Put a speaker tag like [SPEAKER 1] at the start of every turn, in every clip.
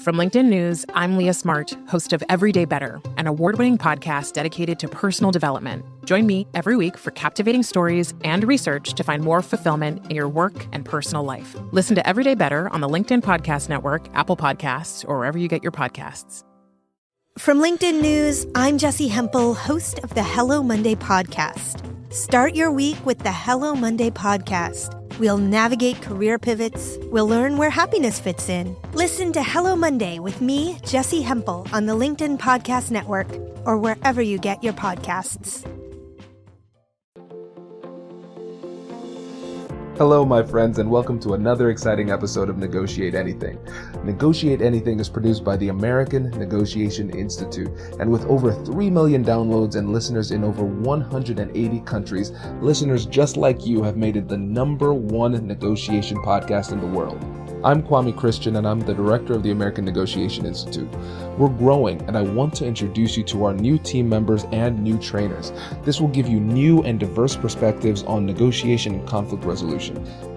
[SPEAKER 1] From LinkedIn News, I'm Leah Smart, host of Everyday Better, an award-winning podcast dedicated to personal development. Join me every week for captivating stories and research to find more fulfillment in your work and personal life. Listen to Everyday Better on the LinkedIn Podcast Network, Apple Podcasts, or wherever you get your podcasts.
[SPEAKER 2] From LinkedIn News, I'm Jessie Hempel, host of the Hello Monday podcast. Start your week with the Hello Monday podcast. We'll navigate career pivots. We'll learn where happiness fits in. Listen to Hello Monday with me, Jessie Hempel, on the LinkedIn Podcast Network or wherever you get your podcasts.
[SPEAKER 3] Hello, my friends, and welcome to another exciting episode of Negotiate Anything. Negotiate Anything is produced by the American Negotiation Institute, and with over 3 million downloads and listeners in over 180 countries, listeners just like you have made it the #1 negotiation podcast in the world. I'm Kwame Christian, and I'm the director of the American Negotiation Institute. We're growing, and I want to introduce you to our new team members and new trainers. This will give you new and diverse perspectives on negotiation and conflict resolution.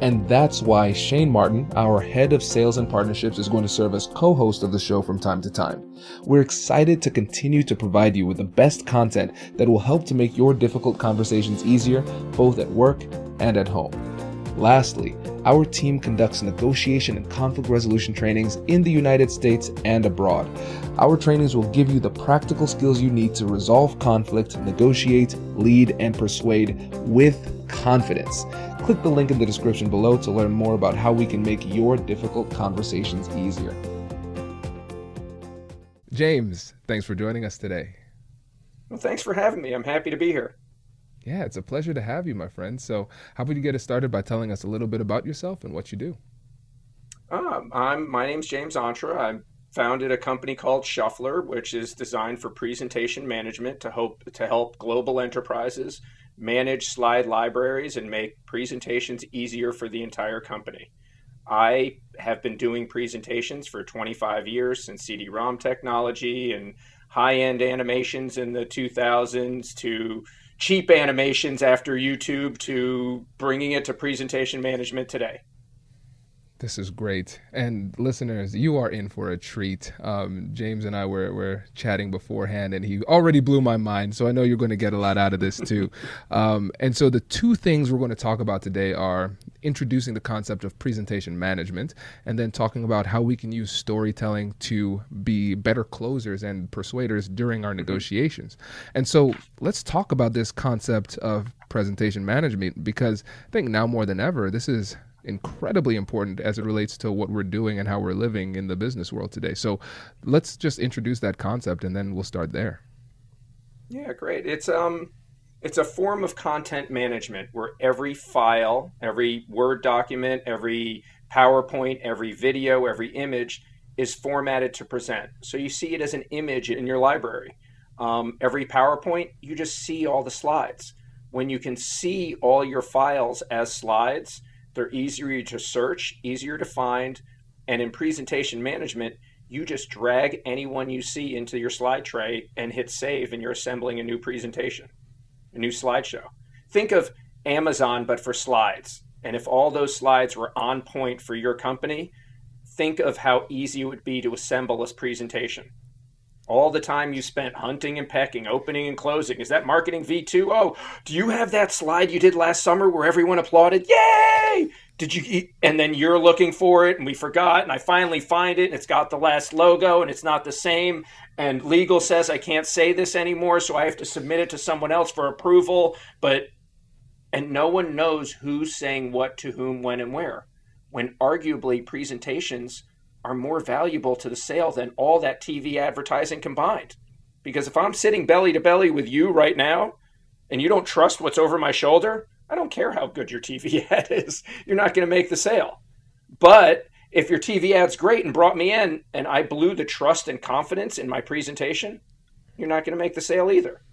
[SPEAKER 3] And that's why Shane Martin, our head of sales and partnerships, is going to serve as co-host of the show from time to time. We're excited to continue to provide you with the best content that will help to make your difficult conversations easier, both at work and at home. Lastly, our team conducts negotiation and conflict resolution trainings in the United States and abroad. Our trainings will give you the practical skills you need to resolve conflict, negotiate, lead, and persuade with confidence. Click the link in the description below to learn more about how we can make your difficult conversations easier. James, thanks for joining us today.
[SPEAKER 4] Well, thanks for having me. I'm happy to be here.
[SPEAKER 3] Yeah, it's a pleasure to have you, my friend. So how about you get us started by telling us a little bit about yourself and what you do?
[SPEAKER 4] My name's James Ontra. I founded a company called Shufflrr, which is designed for presentation management to help global enterprises manage slide libraries and make presentations easier for the entire company. I have been doing presentations for 25 years, since CD-ROM technology and high-end animations in the 2000s to cheap animations after YouTube to bringing it to presentation management today.
[SPEAKER 3] This is great. And listeners, you are in for a treat. James and I were chatting beforehand, and he already blew my mind. So I know you're going to get a lot out of this too. And so the two things we're going to talk about today are introducing the concept of presentation management, and then talking about how we can use storytelling to be better closers and persuaders during our negotiations. And so let's talk about this concept of presentation management, because I think now more than ever, this is incredibly important as it relates to what we're doing and how we're living in the business world today. So let's just introduce that concept and then we'll start there.
[SPEAKER 4] Yeah, great. It's a form of content management where every file, every Word document, every PowerPoint, every video, every image is formatted to present. So you see it as an image in your library. Every PowerPoint, you just see all the slides. When you can see all your files as slides, they're easier to search, easier to find, and in presentation management, you just drag anyone you see into your slide tray and hit save, and you're assembling a new presentation, a new slideshow. Think of Amazon, but for slides. And if all those slides were on point for your company, think of how easy it would be to assemble a presentation. All the time you spent hunting and pecking, opening and closing. Is that marketing V2? Oh, do you have that slide you did last summer where everyone applauded? Yay! Did you? And then you're looking for it and we forgot, and I finally find it and it's got the last logo and it's not the same. And legal says I can't say this anymore, so I have to submit it to someone else for approval. And no one knows who's saying what to whom, when, and where. When arguably presentations are more valuable to the sale than all that TV advertising combined. Because if I'm sitting belly to belly with you right now and you don't trust what's over my shoulder, I don't care how good your TV ad is. You're not going to make the sale. But if your TV ad's great and brought me in and I blew the trust and confidence in my presentation, you're not going to make the sale either.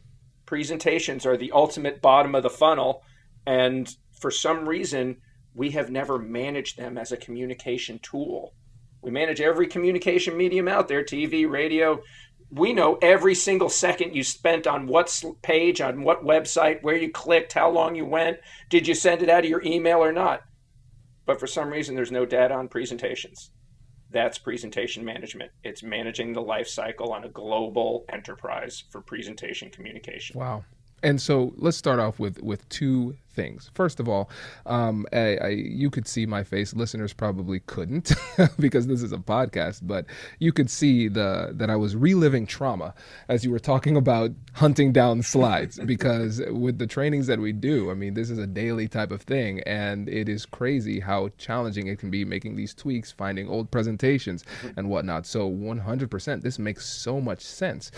[SPEAKER 4] Presentations are the ultimate bottom of the funnel. And for some reason, we have never managed them as a communication tool. We manage every communication medium out there, TV, radio. We know every single second you spent on what page, on what website, where you clicked, how long you went. Did you send it out of your email or not? But for some reason, there's no data on presentations. That's presentation management. It's managing the life cycle on a global enterprise for presentation communication.
[SPEAKER 3] Wow. And so let's start off with two things. First of all, you could see my face. Listeners probably couldn't because this is a podcast, but you could see that I was reliving trauma as you were talking about hunting down slides because with the trainings that we do, I mean, this is a daily type of thing, and it is crazy how challenging it can be making these tweaks, finding old presentations and whatnot. So 100%, this makes so much sense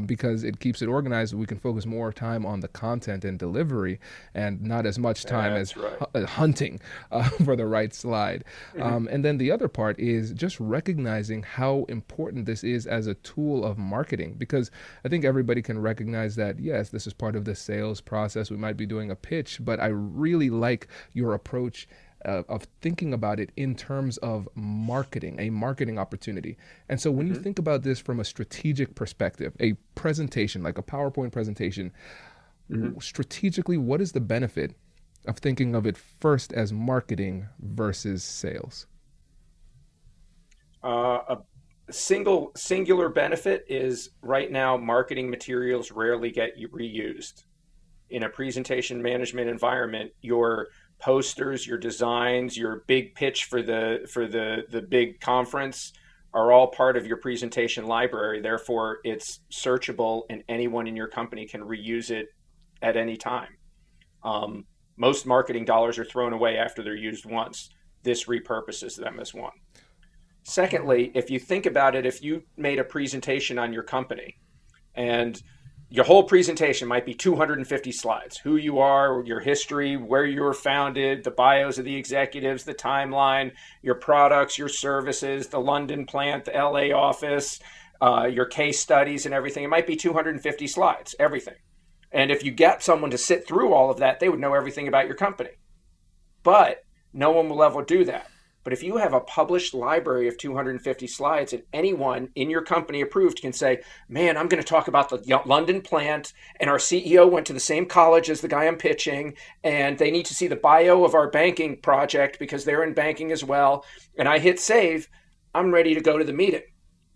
[SPEAKER 3] because it keeps it organized. We can focus more time on the content and delivery and not as much time as hunting for the right slide. And then the other part is just recognizing how important this is as a tool of marketing, because I think everybody can recognize that, yes, this is part of the sales process. We might be doing a pitch, but I really like your approach of thinking about it in terms of marketing, a marketing opportunity. And so when you think about this from a strategic perspective, a presentation, like a PowerPoint presentation, strategically, what is the benefit of thinking of it first as marketing versus sales?
[SPEAKER 4] A singular benefit is right now marketing materials rarely get reused. In a presentation management environment, your posters, your designs, your big pitch for the big conference are all part of your presentation library. Therefore, it's searchable and anyone in your company can reuse it at any time. Most marketing dollars are thrown away after they're used once. This repurposes them as one. Secondly, if you think about it, if you made a presentation on your company and your whole presentation might be 250 slides, who you are, your history, where you were founded, the bios of the executives, the timeline, your products, your services, the London plant, the LA office, your case studies and everything. It might be 250 slides, everything. And if you get someone to sit through all of that, they would know everything about your company. But no one will ever do that. But if you have a published library of 250 slides and anyone in your company approved can say, man, I'm going to talk about the London plant and our CEO went to the same college as the guy I'm pitching and they need to see the bio of our banking project because they're in banking as well. And I hit save, I'm ready to go to the meeting.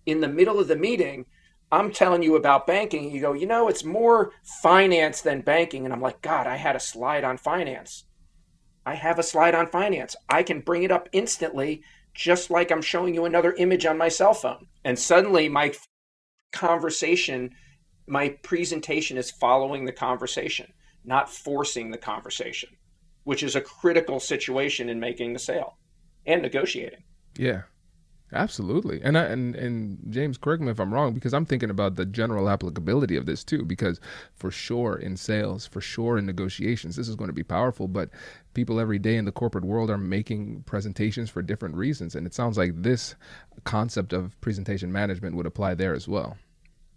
[SPEAKER 4] In the middle of the meeting, I'm telling you about banking. And you go, it's more finance than banking. And I'm like, God, I had a slide on finance. I have a slide on finance. I can bring it up instantly, just like I'm showing you another image on my cell phone. And suddenly my presentation is following the conversation, not forcing the conversation, which is a critical situation in making the sale and negotiating.
[SPEAKER 3] Yeah. Absolutely. And James, correct me if I'm wrong, because I'm thinking about the general applicability of this too, because for sure in sales, for sure in negotiations, this is going to be powerful, but people every day in the corporate world are making presentations for different reasons. And it sounds like this concept of presentation management would apply there as well.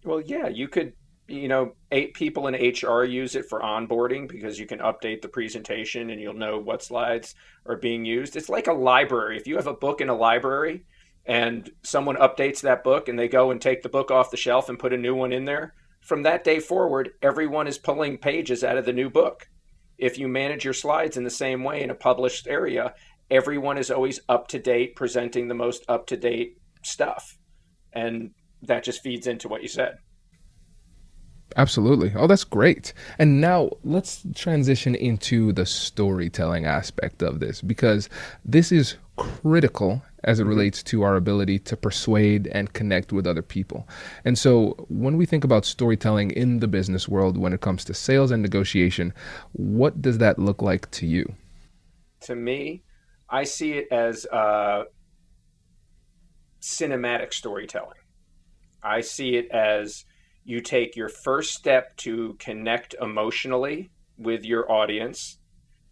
[SPEAKER 4] Well, yeah, you could, 8 people in HR use it for onboarding because you can update the presentation and you'll know what slides are being used. It's like a library. If you have a book in a library, and someone updates that book and they go and take the book off the shelf and put a new one in there, from that day forward, everyone is pulling pages out of the new book. If you manage your slides in the same way in a published area, everyone is always up to date, presenting the most up to date stuff. And that just feeds into what you said.
[SPEAKER 3] Absolutely. Oh, that's great. And now let's transition into the storytelling aspect of this, because this is critical as it relates to our ability to persuade and connect with other people. And so when we think about storytelling in the business world, when it comes to sales and negotiation, what does that look like to you?
[SPEAKER 4] To me, I see it as cinematic storytelling. I see it as you take your first step to connect emotionally with your audience.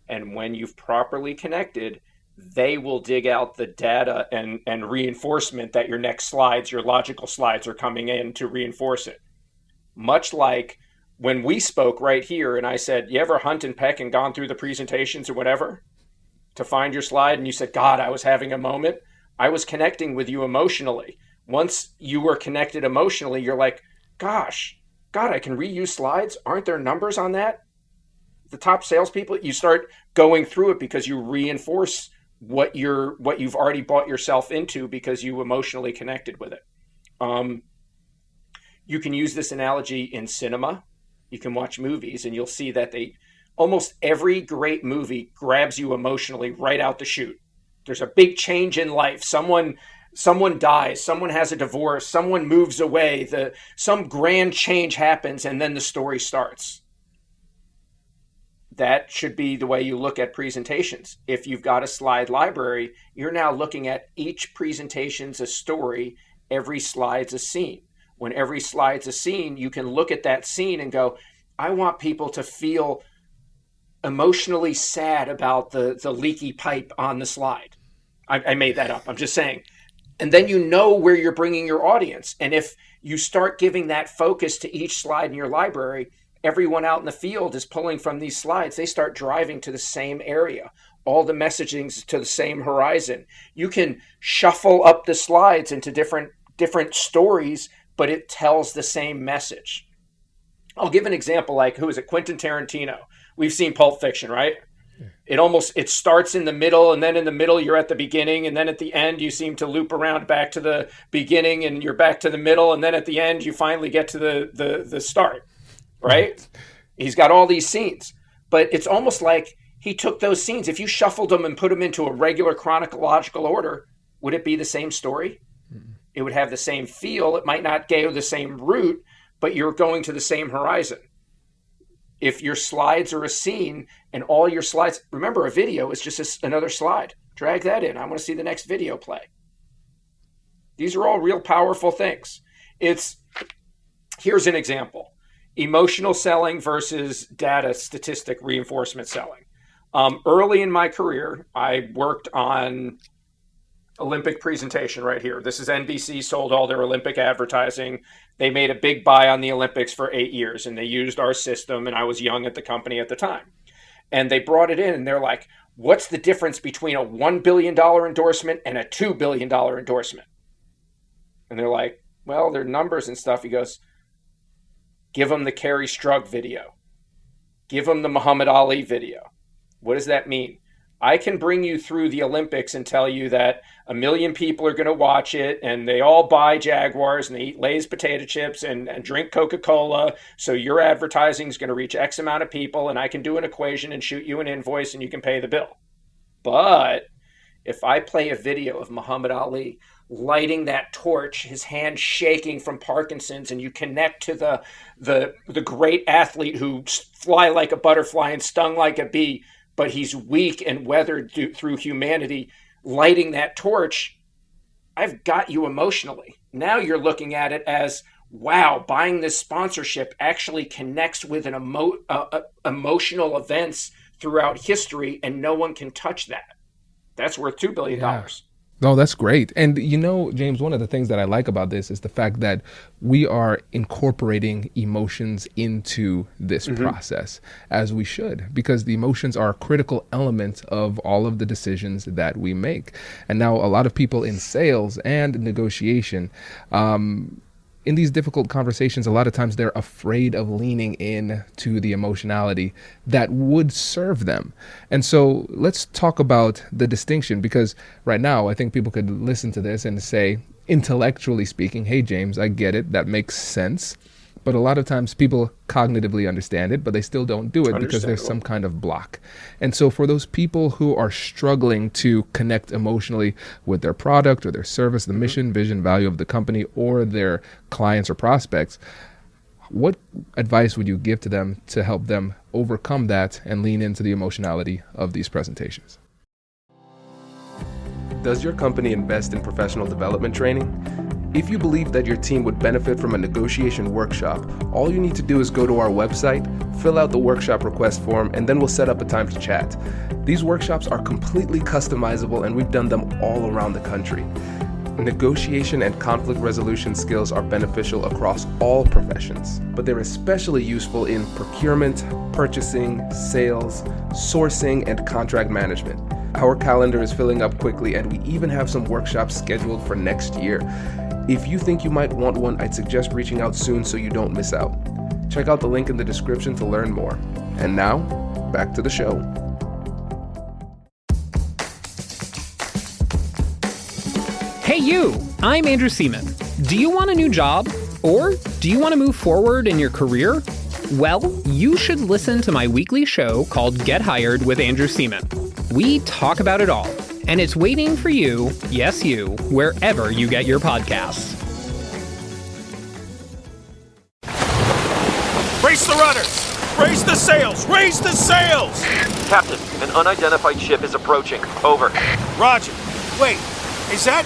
[SPEAKER 4] And when you've properly connected, they will dig out the data and reinforcement that your next slides, your logical slides are coming in to reinforce it. Much like when we spoke right here and I said, you ever hunt and peck and gone through the presentations or whatever to find your slide? And you said, God, I was having a moment. I was connecting with you emotionally. Once you were connected emotionally, you're like, gosh, God, I can reuse slides. Aren't there numbers on that? The top salespeople, you start going through it because you reinforce what you've already bought yourself into because you emotionally connected with it. You can use this analogy in cinema. You can watch movies and you'll see that almost every great movie grabs you emotionally right out the chute. There's a big change in life. Someone dies, someone has a divorce, someone moves away, some grand change happens, and then the story starts. That should be the way you look at presentations. If you've got a slide library, you're now looking at each presentation's a story, every slide's a scene. When every slide's a scene, you can look at that scene and go, I want people to feel emotionally sad about the leaky pipe on the slide. I made that up. I'm just saying. And then you know where you're bringing your audience. And if you start giving that focus to each slide in your library, everyone out in the field is pulling from these slides. They start driving to the same area. All the messaging's to the same horizon. You can shuffle up the slides into different stories, but it tells the same message. I'll give an example, like, who is it? Quentin Tarantino. We've seen Pulp Fiction, right? It starts in the middle, and then in the middle you're at the beginning, and then at the end you seem to loop around back to the beginning, and you're back to the middle, and then at the end you finally get to the start, right? He's got all these scenes, but it's almost like he took those scenes. If you shuffled them and put them into a regular chronological order, would it be the same story? Mm-hmm. It would have the same feel. It might not go the same route, but you're going to the same horizon. If your slides are a scene and all your slides, remember, a video is just another slide. Drag that in. I want to see the next video play. These are all real powerful things. Here's an example. Emotional selling versus data statistic reinforcement selling. Early in my career, I worked on Olympic presentation right here. This is NBC sold all their Olympic advertising. They made a big buy on the Olympics for 8 years, and they used our system, and I was young at the company at the time. And they brought it in, and they're like, what's the difference between a $1 billion endorsement and a $2 billion endorsement? And they're like, well, they're numbers and stuff. He goes, give them the Kerry Strug video. Give them the Muhammad Ali video. What does that mean? I can bring you through the Olympics and tell you that 1 million people are going to watch it, and they all buy Jaguars, and they eat Lay's potato chips and drink Coca-Cola. So your advertising is going to reach X amount of people, and I can do an equation and shoot you an invoice, and you can pay the bill. But if I play a video of Muhammad Ali lighting that torch, his hand shaking from Parkinson's, and you connect to the great athlete who fly like a butterfly and stung like a bee, but he's weak and weathered through humanity, lighting that torch, I've got you emotionally. Now you're looking at it as, wow, buying this sponsorship actually connects with an emotional events throughout history, and no one can touch that. That's worth $2 billion.
[SPEAKER 3] Yeah. No, that's great. And James, one of the things that I like about this is the fact that we are incorporating emotions into this process, as we should, because the emotions are a critical element of all of the decisions that we make. And now a lot of people in sales and negotiation, in these difficult conversations, a lot of times they're afraid of leaning in to the emotionality that would serve them. And so let's talk about the distinction, because right now I think people could listen to this and say, intellectually speaking, hey, James, I get it. That makes sense. But a lot of times people cognitively understand it, but they still don't do it because there's some kind of block. And so for those people who are struggling to connect emotionally with their product or their service, the mission, vision, value of the company, or their clients or prospects, what advice would you give to them to help them overcome that and lean into the emotionality of these presentations? Does your company invest in professional development training? If you believe that your team would benefit from a negotiation workshop, all you need to do is go to our website, fill out the workshop request form, and then we'll set up a time to chat. These workshops are completely customizable, and we've done them all around the country. Negotiation and conflict resolution skills are beneficial across all professions, but they're especially useful in procurement, purchasing, sales, sourcing, and contract management. Our calendar is filling up quickly, and we even have some workshops scheduled for next year. If you think you might want one, I'd suggest reaching out soon so you don't miss out. Check out the link in the description to learn more. And now, back to the show.
[SPEAKER 5] you! I'm Andrew Seaman. Do you want a new job? Or do you want to move forward in your career? Well, you should listen to my weekly show called Get Hired with Andrew Seaman. We talk about it all, and it's waiting for you, yes you, wherever you get your podcasts.
[SPEAKER 6] Brace the rudders! Raise the sails! Raise the sails!
[SPEAKER 7] Captain, an unidentified ship is approaching. Over.
[SPEAKER 6] Roger. Wait, is that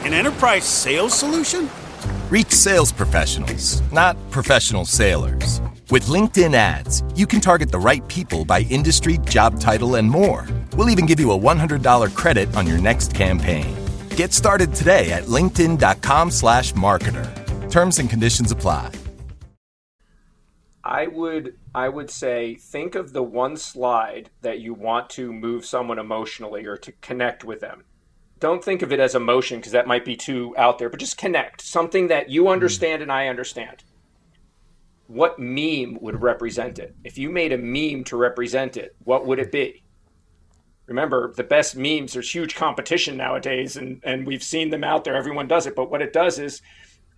[SPEAKER 6] an enterprise sales solution?
[SPEAKER 8] Reach sales professionals, not professional sailors. With LinkedIn ads, you can target the right people by industry, job title, and more. We'll even give you a $100 credit on your next campaign. Get started today at linkedin.com/marketer. Terms and conditions apply.
[SPEAKER 4] I would say, think of the one slide that you want to move someone emotionally or to connect with them. Don't think of it as emotion because that might be too out there, but just connect. Something that you understand and I understand. What meme would represent it? If you made a meme to represent it, what would it be? Remember, the best memes, there's huge competition nowadays, and we've seen them out there. Everyone does it. But what it does is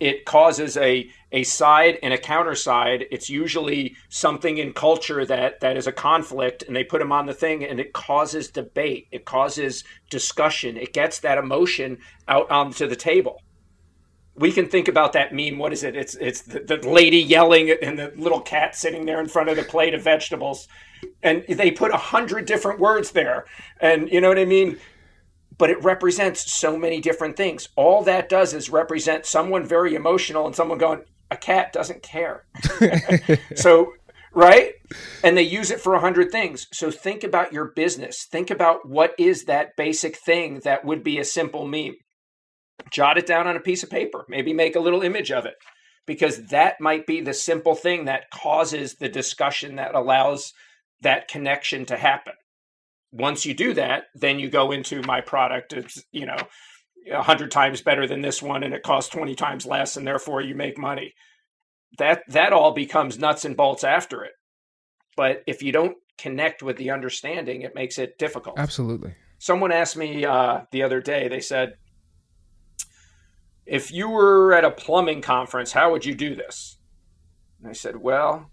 [SPEAKER 4] it causes a side and a counter side. It's usually something in culture that is a conflict, and they put them on the thing, and it causes debate. It causes discussion. It gets that emotion out onto the table. We can think about that meme. What is it? It's the lady yelling and the little cat sitting there in front of the plate of vegetables. And they put 100 different words there. And you know what I mean? But it represents so many different things. All that does is represent someone very emotional and someone going, a cat doesn't care. So, right? And they use it for 100 things. So think about your business. Think about what is that basic thing that would be a simple meme. Jot it down on a piece of paper. Maybe make a little image of it. Because that might be the simple thing that causes the discussion that allows that connection to happen. Once you do that, then you go into my product. It's, 100 times better than this one, and it costs 20 times less, and therefore you make money. That all becomes nuts and bolts after it. But if you don't connect with the understanding, it makes it difficult.
[SPEAKER 3] Absolutely.
[SPEAKER 4] Someone asked me the other day, they said, if you were at a plumbing conference, how would you do this? And I said, well,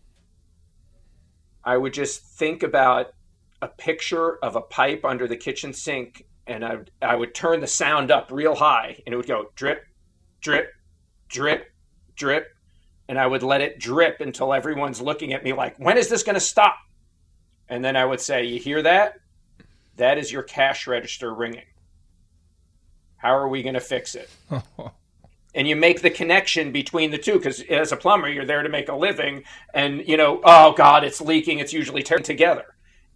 [SPEAKER 4] I would just think about a picture of a pipe under the kitchen sink, and I would turn the sound up real high, and it would go drip, drip, drip, drip, and I would let it drip until everyone's looking at me like, when is this going to stop? And then I would say, you hear that? That is your cash register ringing. How are we going to fix it? And you make the connection between the two, because as a plumber, you're there to make a living, and, oh God, it's leaking. It's usually tearing together.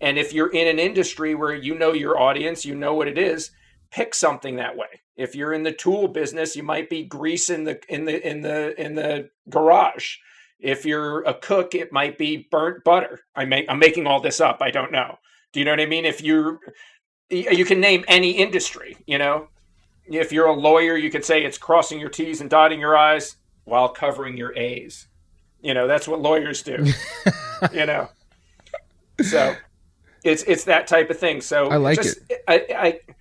[SPEAKER 4] And if you're in an industry where you know your audience, you know what it is, pick something that way. If you're in the tool business, you might be grease in the garage. If you're a cook, it might be burnt butter. I'm making all this up. I don't know. Do you know what I mean? If you can name any industry, If you're a lawyer, you could say it's crossing your T's and dotting your I's while covering your A's. That's what lawyers do. So it's that type of thing. So
[SPEAKER 3] I like
[SPEAKER 4] it.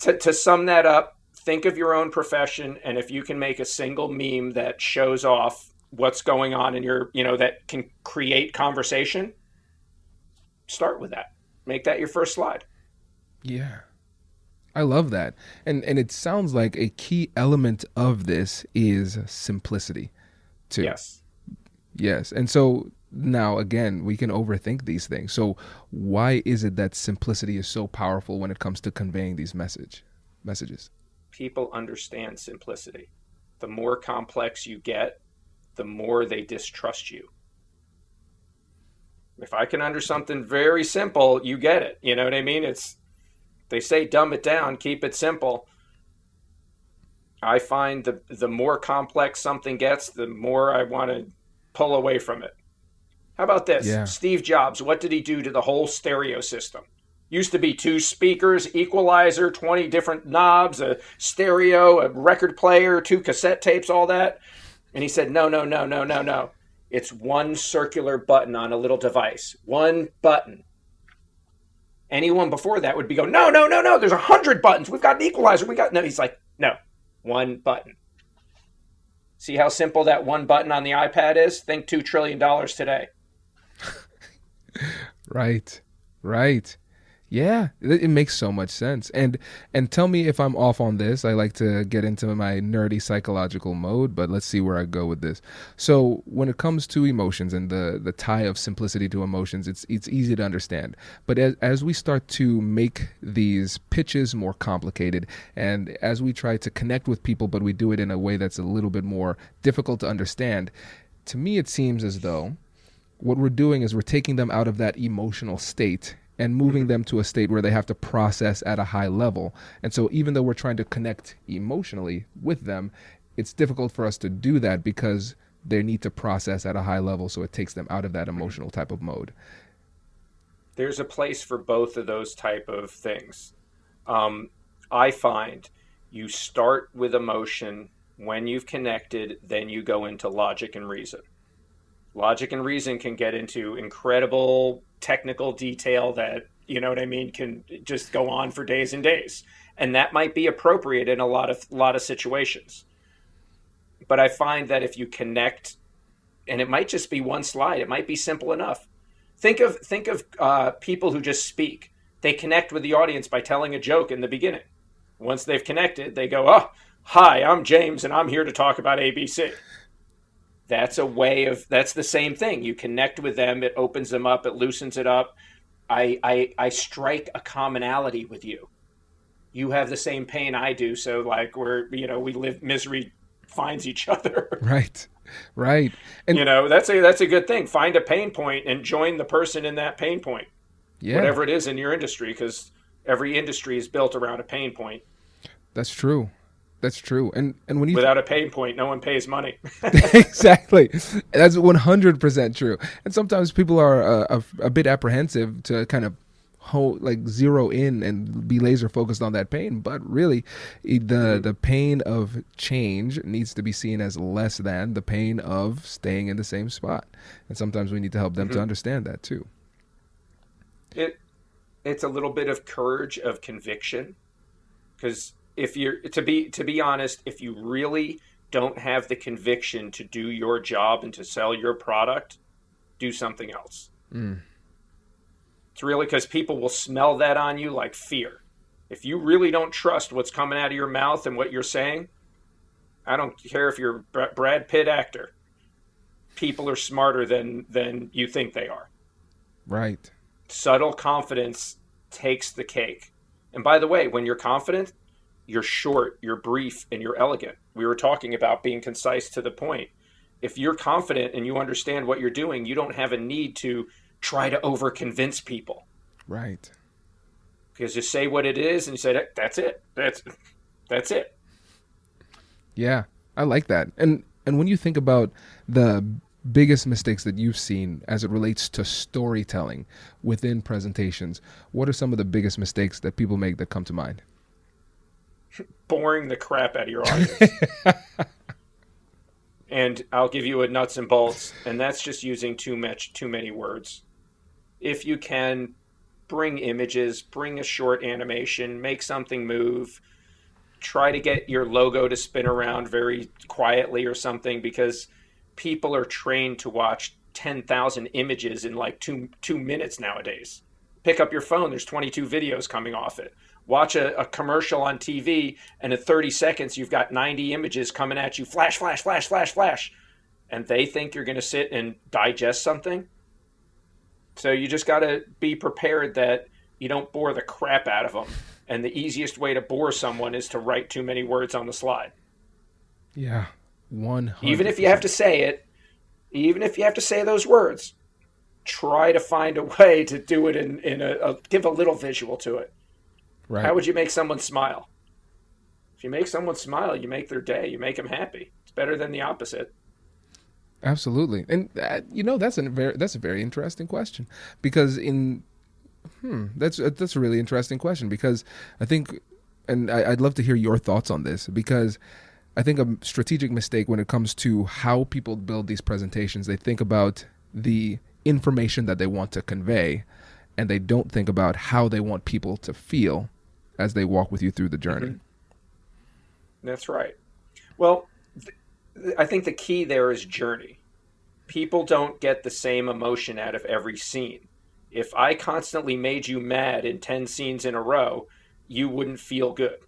[SPEAKER 4] To sum that up, think of your own profession, and if you can make a single meme that shows off what's going on in your, that can create conversation, start with that. Make that your first slide.
[SPEAKER 3] Yeah. I love that. And it sounds like a key element of this is simplicity too. Yes. And so now, again, we can overthink these things. So why is it that simplicity is so powerful when it comes to conveying these messages?
[SPEAKER 4] People understand simplicity. The more complex you get, the more they distrust you. If I can under something very simple, you get it. You know what I mean? They say dumb it down, keep it simple. I find the more complex something gets, the more I want to pull away from it. How about this?
[SPEAKER 3] Yeah.
[SPEAKER 4] Steve Jobs, what did he do to the whole stereo system? Used to be 2 speakers, equalizer, 20 different knobs, a stereo, a record player, 2 cassette tapes, all that. And he said, no. It's one circular button on a little device. One button. Anyone before that would be going, no. There's 100 buttons. We've got an equalizer. No. He's like, no. One button. See how simple that one button on the iPad is? Think $2 trillion today.
[SPEAKER 3] Right. Right. Yeah, it makes so much sense. And tell me if I'm off on this. I like to get into my nerdy psychological mode, but let's see where I go with this. So when it comes to emotions and the tie of simplicity to emotions, it's easy to understand. But as we start to make these pitches more complicated, and as we try to connect with people, but we do it in a way that's a little bit more difficult to understand, to me it seems as though what we're doing is we're taking them out of that emotional state and moving them to a state where they have to process at a high level. And so even though we're trying to connect emotionally with them, it's difficult for us to do that because they need to process at a high level. So it takes them out of that emotional type of mode.
[SPEAKER 4] There's a place for both of those type of things. I find you start with emotion. When you've connected, then you go into logic and reason. Logic and reason can get into incredible technical detail that, you know what I mean, can just go on for days and days. And that might be appropriate in a lot of situations. But I find that if you connect, and it might just be one slide, it might be simple enough. Think of people who just speak. They connect with the audience by telling a joke in the beginning. Once they've connected, they go, "Oh, hi, I'm James, and I'm here to talk about ABC." That's the same thing. You connect with them, it opens them up, it loosens it up. I strike a commonality with you. You have the same pain I do, so like we live, misery finds each other.
[SPEAKER 3] Right. And
[SPEAKER 4] that's a good thing. Find a pain point and join the person in that pain point. Yeah. Whatever it is in your industry, because every industry is built around a pain point.
[SPEAKER 3] That's true. And when you
[SPEAKER 4] without a pain point, no one pays money.
[SPEAKER 3] Exactly. That's 100% true. And sometimes people are a bit apprehensive to kind of zero in and be laser focused on that pain. But really, the pain of change needs to be seen as less than the pain of staying in the same spot. And sometimes we need to help them to understand that too.
[SPEAKER 4] It's a little bit of courage, of conviction, because if you're to be honest, if you really don't have the conviction to do your job and to sell your product, do something else. It's really because people will smell that on you like fear. If you really don't trust what's coming out of your mouth and what you're saying, I don't care if you're a Brad Pitt actor. People are smarter than you think they are.
[SPEAKER 3] Right.
[SPEAKER 4] Subtle confidence takes the cake. And by the way, when you're confident, you're short, you're brief, and you're elegant. We were talking about being concise to the point. If you're confident and you understand what you're doing, you don't have a need to try to over-convince people.
[SPEAKER 3] Right.
[SPEAKER 4] Because you say what it is and you say, that's it. That's it.
[SPEAKER 3] Yeah, I like that. And when you think about the biggest mistakes that you've seen as it relates to storytelling within presentations, what are some of the biggest mistakes that people make that come to mind?
[SPEAKER 4] Boring the crap out of your audience. And I'll give you a nuts and bolts, and that's just using too many words. If you can, bring images, bring a short animation, make something move, try to get your logo to spin around very quietly or something, because people are trained to watch 10,000 images in like two minutes nowadays. Pick up your phone, there's 22 videos coming off it. Watch a commercial on TV, and in 30 seconds, you've got 90 images coming at you, flash, flash, flash, flash, flash. And they think you're going to sit and digest something. So you just got to be prepared that you don't bore the crap out of them. And the easiest way to bore someone is to write too many words on the slide.
[SPEAKER 3] Yeah, 100%.
[SPEAKER 4] Even if you have to say it, even if you have to say those words, try to find a way to do it give a little visual to it.
[SPEAKER 3] Right.
[SPEAKER 4] How would you make someone smile? If you make someone smile, you make their day. You make them happy. It's better than the opposite.
[SPEAKER 3] Absolutely. And that's a very interesting question, because that's a really interesting question, because I think, and I'd love to hear your thoughts on this, because I think a strategic mistake when it comes to how people build these presentations, they think about the information that they want to convey, and they don't think about how they want people to feel as they walk with you through the journey.
[SPEAKER 4] That's right. Well, I think the key there is journey. People don't get the same emotion out of every scene. If I constantly made you mad in 10 scenes in a row, you wouldn't feel good.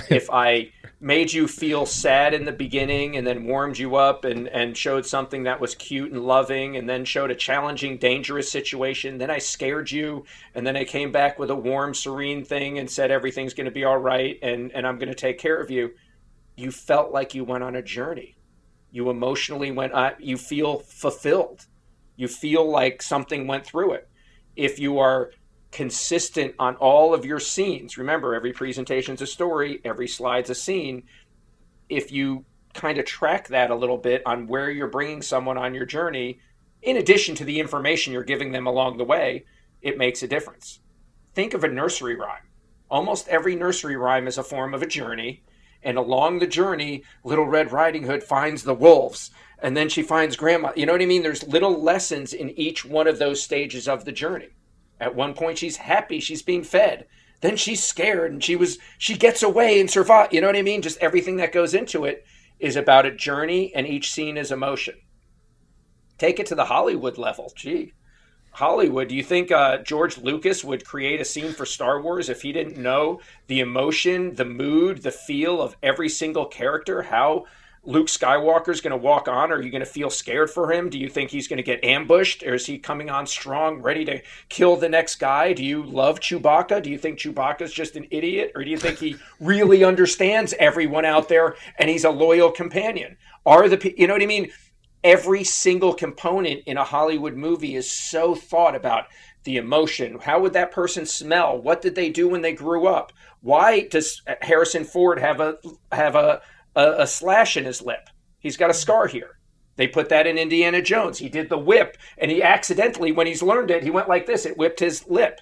[SPEAKER 4] If I made you feel sad in the beginning and then warmed you up and showed something that was cute and loving and then showed a challenging, dangerous situation, then I scared you and then I came back with a warm, serene thing and said everything's going to be all right and I'm going to take care of you, you felt like you went on a journey. You emotionally you feel fulfilled. You feel like something went through it. If you are consistent on all of your scenes, remember, every presentation's a story, every slide's a scene. If you kind of track that a little bit on where you're bringing someone on your journey, in addition to the information you're giving them along the way, it makes a difference. Think of a nursery rhyme. Almost every nursery rhyme is a form of a journey. And along the journey, Little Red Riding Hood finds the wolves. And then she finds grandma. You know what I mean? There's little lessons in each one of those stages of the journey. At one point, she's happy. She's being fed. Then she's scared and she gets away and survives. You know what I mean? Just everything that goes into it is about a journey, and each scene is emotion. Take it to the Hollywood level. Gee, Hollywood, do you think George Lucas would create a scene for Star Wars if he didn't know the emotion, the mood, the feel of every single character? How Luke Skywalker's going to walk on? Are you going to feel scared for him? Do you think he's going to get ambushed? Or is he coming on strong, ready to kill the next guy? Do you love Chewbacca? Do you think Chewbacca's just an idiot? Or do you think he really understands everyone out there and he's a loyal companion? You know what I mean? Every single component in a Hollywood movie is so thought about. The emotion. How would that person smell? What did they do when they grew up? Why does Harrison Ford have a slash in his lip? He's got a scar here. They put that in Indiana Jones. He did the whip, and he accidentally, when he's learned it, he went like this. It whipped his lip.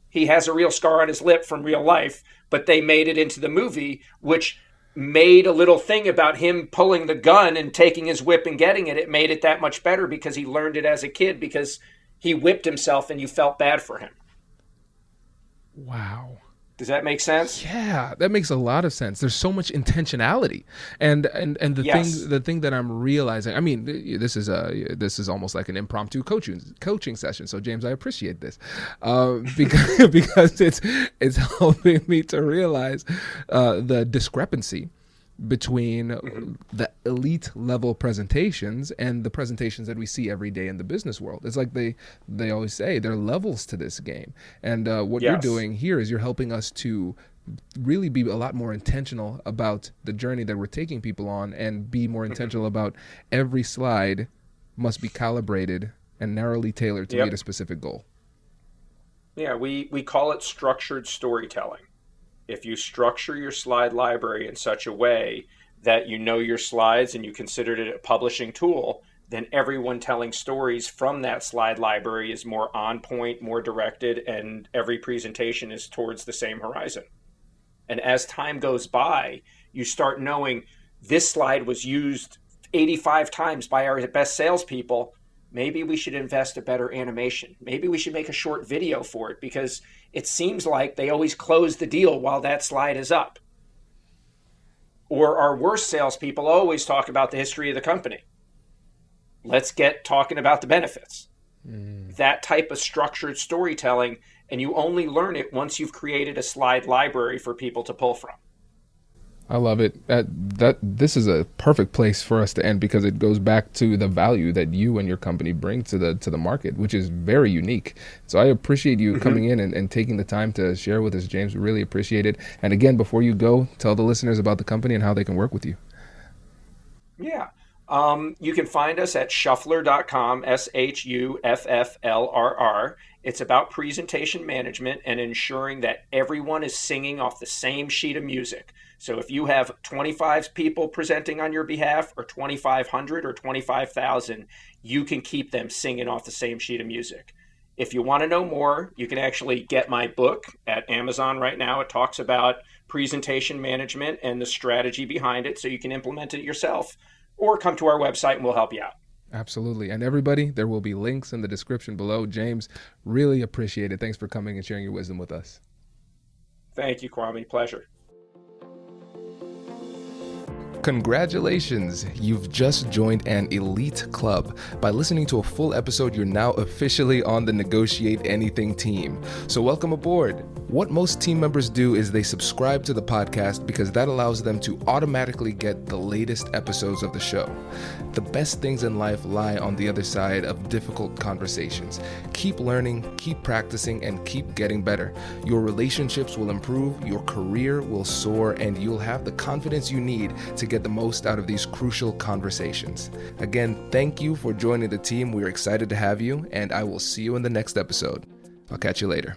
[SPEAKER 4] He has a real scar on his lip from real life, but they made it into the movie, which made a little thing about him pulling the gun and taking his whip and getting it. It made it that much better because he learned it as a kid, because he whipped himself and you felt bad for him.
[SPEAKER 3] Wow.
[SPEAKER 4] Does that make sense?
[SPEAKER 3] Yeah, that makes a lot of sense. There's so much intentionality, and the
[SPEAKER 4] Yes.
[SPEAKER 3] thing that I'm realizing. I mean, this is almost like an impromptu coaching session. So James, I appreciate this because it's helping me to realize the discrepancy between the elite level presentations and the presentations that we see every day in the business world. It's like they always say there are levels to this game. And what you're doing here is you're helping us to really be a lot more intentional about the journey that we're taking people on, and be more intentional about every slide must be calibrated and narrowly tailored to meet a specific goal.
[SPEAKER 4] Yeah, we call it structured storytelling. If you structure your slide library in such a way that you know your slides and you considered it a publishing tool, then everyone telling stories from that slide library is more on point, more directed, and every presentation is towards the same horizon. And as time goes by, you start knowing this slide was used 85 times by our best salespeople. Maybe we should invest a better animation. Maybe we should make a short video for it, because it seems like they always close the deal while that slide is up. Or our worst salespeople always talk about the history of the company. Let's get talking about the benefits. That type of structured storytelling, and you only learn it once you've created a slide library for people to pull from.
[SPEAKER 3] I love it. This is a perfect place for us to end, because it goes back to the value that you and your company bring to the market, which is very unique. So I appreciate you coming in and taking the time to share with us, James. We really appreciate it. And again, before you go, tell the listeners about the company and how they can work with you.
[SPEAKER 4] Yeah. You can find us at shufflrr.com, SHUFFLRR. It's about presentation management and ensuring that everyone is singing off the same sheet of music. So if you have 25 people presenting on your behalf, or 2,500 or 25,000, you can keep them singing off the same sheet of music. If you want to know more, you can actually get my book at Amazon right now. It talks about presentation management and the strategy behind it, so you can implement it yourself, or come to our website and we'll help you out.
[SPEAKER 3] Absolutely. And everybody, there will be links in the description below. James, really appreciate it. Thanks for coming and sharing your wisdom with us.
[SPEAKER 4] Thank you, Kwame. Pleasure.
[SPEAKER 3] Congratulations! You've just joined an elite club. By listening to a full episode, you're now officially on the Negotiate Anything team. So welcome aboard. What most team members do is they subscribe to the podcast because that allows them to automatically get the latest episodes of the show. The best things in life lie on the other side of difficult conversations. Keep learning, keep practicing, and keep getting better. Your relationships will improve, your career will soar, and you'll have the confidence you need to get the most out of these crucial conversations. Again, thank you for joining the team. We're excited to have you, and I will see you in the next episode. I'll catch you later.